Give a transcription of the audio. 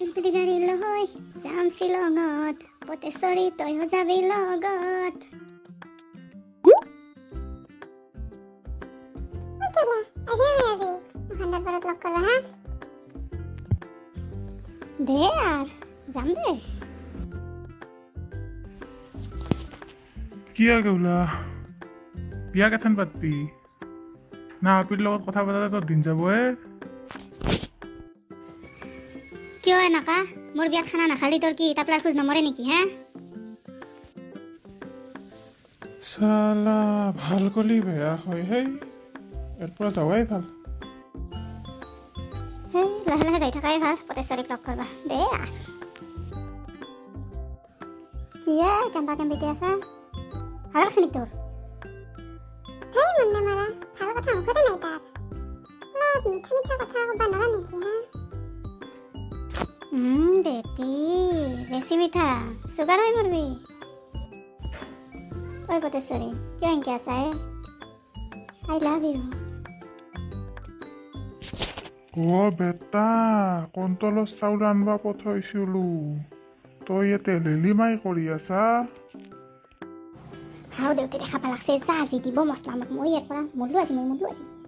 পিলপিলি গাড়ী লৈ যাম শ্বিলঙত পতেশ্বৰী তইও যাবি লগত দে আৰ যাম দে কি আগে ওলা বিয়া কেথেন পাতবি না আপিৰ লগত কথা পাতাতে তোৰ দিন যাব কিয় এনেকা মোৰ বিয়াত খানা নাখালি তোৰ কি টাপলাৰ খোজ নমৰে নেকি হে চালা ভাল কলি বেয়া হয় হেই ইয়াৰ পৰা যাৱাই ভাল হে লাহে লাহে যাই থাকাই ভাল পতেশ্বৰীক লগ কৰবা দে আৰ কি কেম্বা কেম্বিকে আছা ভাল লাগছে নেকি তোৰ হেই মন্নে মাৰা ভাল কথা মুখতে নাই তাৰ অলপ মিঠা মিঠা কথা ক'বা নৰা নেকি হা বেটি বেছি মিঠা চুগাৰ হৈ মৰবি ঐ পতেশ্বৰী কিয় এনেকৈ আছা আই লাভ ইউ বেটা কণ্টলৰ চাউল আনবা পঠাইছিলো তই ইয়াতে লেলিমাই কৰি আছা হাও দেউতে দেখা পালাকছে যা আজি দিব মছলা মোক মই ইয়াৰ পৰা মৰলো আজি